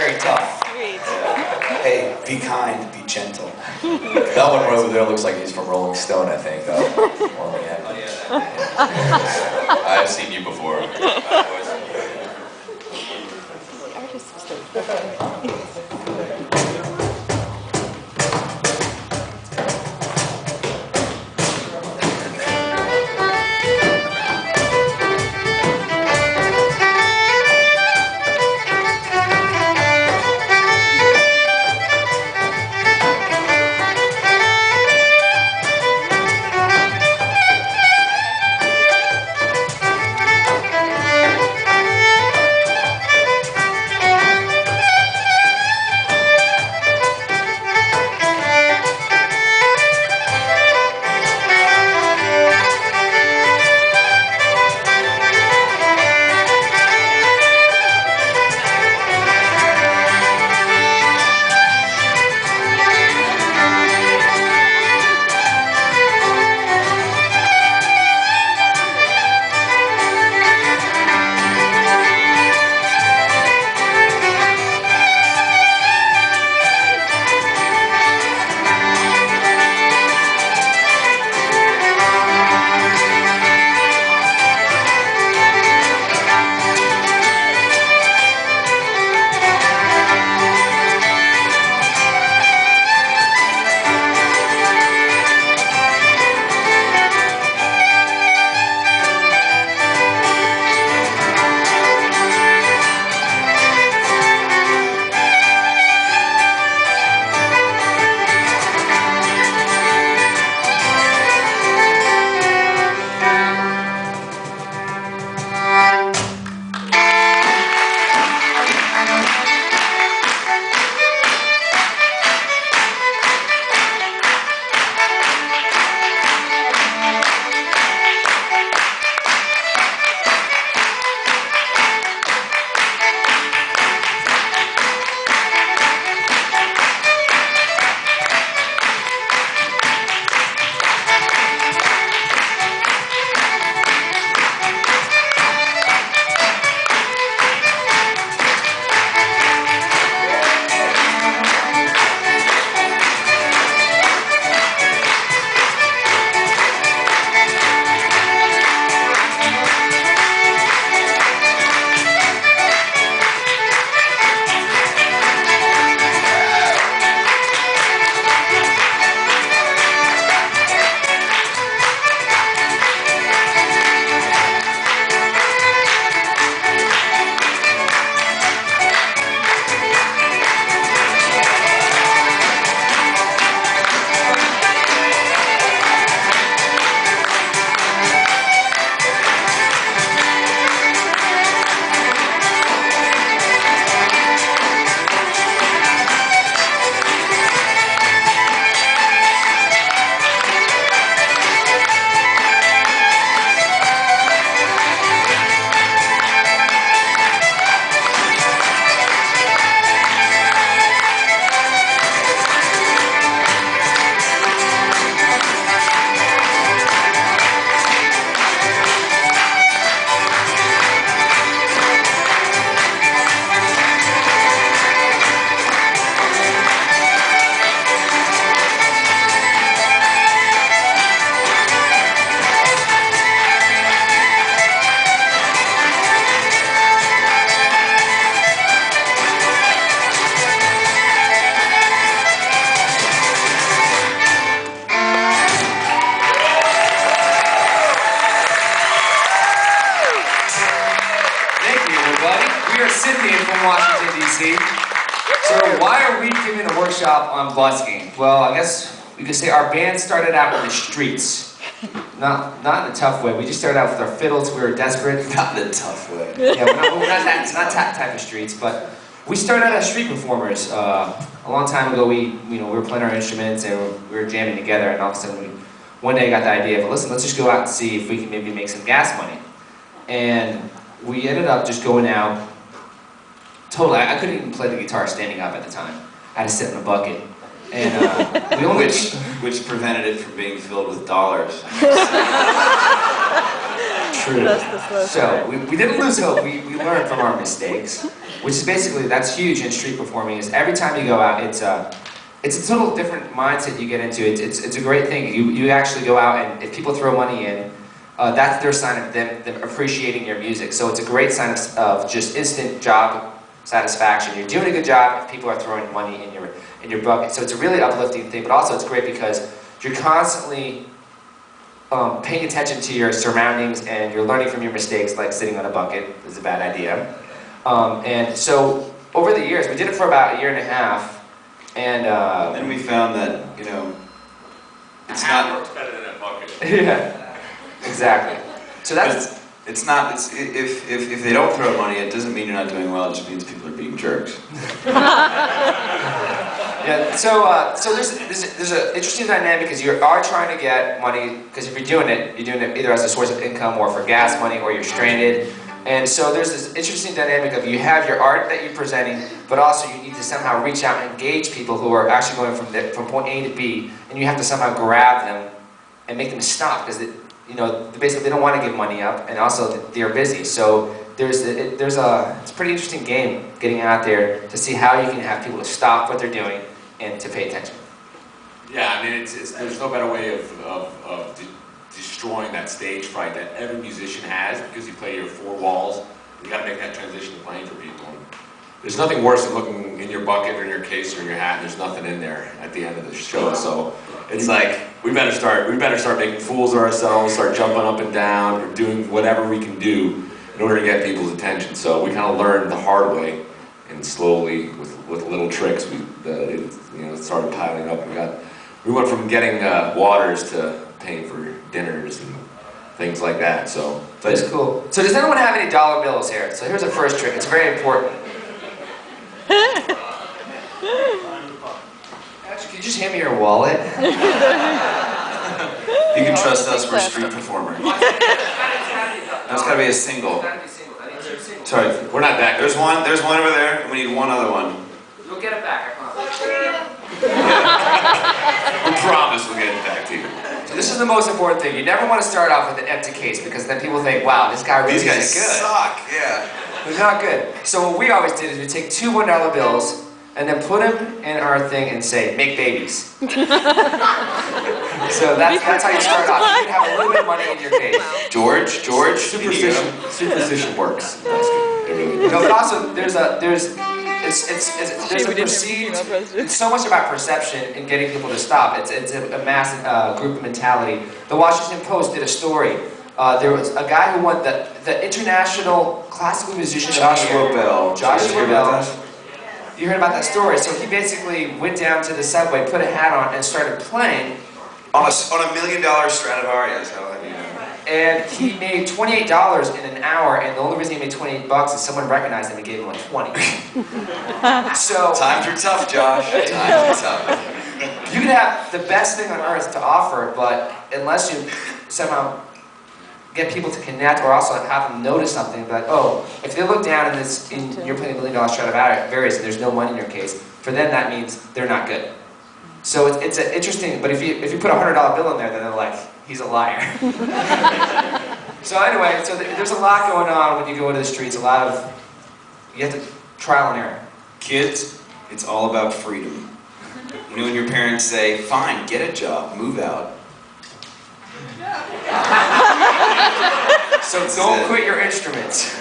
very tough. Hey, be kind, be gentle. That one right over there looks like he's from Rolling Stone, I think. I've seen you before. Scythian from Washington, D.C. So why are we giving a workshop on busking? Well, I guess we could say our band started out in the streets. Not in a tough way. We just started out with our fiddles. We were desperate. Not in a tough way. Yeah, we're not that type of streets, but we started out as street performers. A long time ago, we were playing our instruments and we were jamming together, and all of a sudden, one day I got the idea of, listen, let's just go out and see if we can maybe make some gas money. And we ended up just going out. Totally, I couldn't even play the guitar standing up at the time. I had to sit in a bucket. And we only which prevented it from being filled with dollars. true. That's the slow So part. we didn't lose hope. We learned from our mistakes, which is basically that's huge in street performing. Is every time you go out, it's a total different mindset you get into. It's a great thing. You actually go out and if people throw money in, that's their sign of them appreciating your music. So it's a great sign of just instant job satisfaction. You're doing a good job if people are throwing money in your bucket. So it's a really uplifting thing. But also it's great because you're constantly paying attention to your surroundings and you're learning from your mistakes, like sitting on a bucket is a bad idea. And so over the years, we did it for about a year and a half, and then we found that, you know, it's not works better than a bucket. yeah, exactly. So that's it's not. It's if they don't throw money, it doesn't mean you're not doing well. It just means people are being jerks. yeah. So there's an interesting dynamic because you are trying to get money because if you're doing it either as a source of income or for gas money or you're stranded. And so there's this interesting dynamic of you have your art that you're presenting, but also you need to somehow reach out and engage people who are actually going from point A to B, and you have to somehow grab them and make them stop because basically they don't want to give money up, and also they're busy. So it's a pretty interesting game getting out there to see how you can have people to stop what they're doing and to pay attention. Yeah, I mean, there's no better way of destroying that stage fright that every musician has because you play your four walls. You got to make that transition to playing for people. And there's nothing worse than looking in your bucket or in your case or in your hat and there's nothing in there at the end of the show. So it's like we better start making fools of ourselves, start jumping up and down, or doing whatever we can do in order to get people's attention. So we kind of learned the hard way, and slowly with little tricks it started piling up. We went from getting waters to paying for dinners and things like that. So That's cool. So does anyone have any dollar bills here? So here's the first trick. It's very important. Actually, could you just hand me your wallet? You can trust us. We're street performers. That's got to be a single. Sorry, we're not that good. There's one over there, and we need one other one. You'll get it back, I promise. We promise we'll get it back to you. So this is the most important thing. You never want to start off with an empty case because then people think, wow, this guy really These guys isn't good. suck. Yeah. They're not good. So what we always did is we take two $1 bills and then put them in our thing and say, make babies. So that's how you start off. You can have a little bit of money in your case. George, Superstition works. It really does. No, but also there's a perceived. It's so much about perception and getting people to stop. It's a mass group mentality. The Washington Post did a story. There was a guy who won the international classical musician Joshua Bell. Joshua Bell. You heard about that story. So he basically went down to the subway, put a hat on, and started playing. On a $1 million Stradivarius. How have you know? And he made $28 in an hour, and the only reason he made $28 is someone recognized him and gave him like 20. So Times are tough, Josh. Times are tough. you could have the best thing on earth to offer, but unless you somehow get people to connect or also have them notice something, like, oh, if they look down and you're playing $1 million Stradivarius and there's no money in your case, for them that means they're not good. So it's an interesting, but if you put a $100 bill in there, then they're like, he's a liar. So anyway, there's a lot going on when you go into the streets. You have to trial and error. Kids, it's all about freedom. You know when your parents say, fine, get a job, move out. So don't quit your instruments.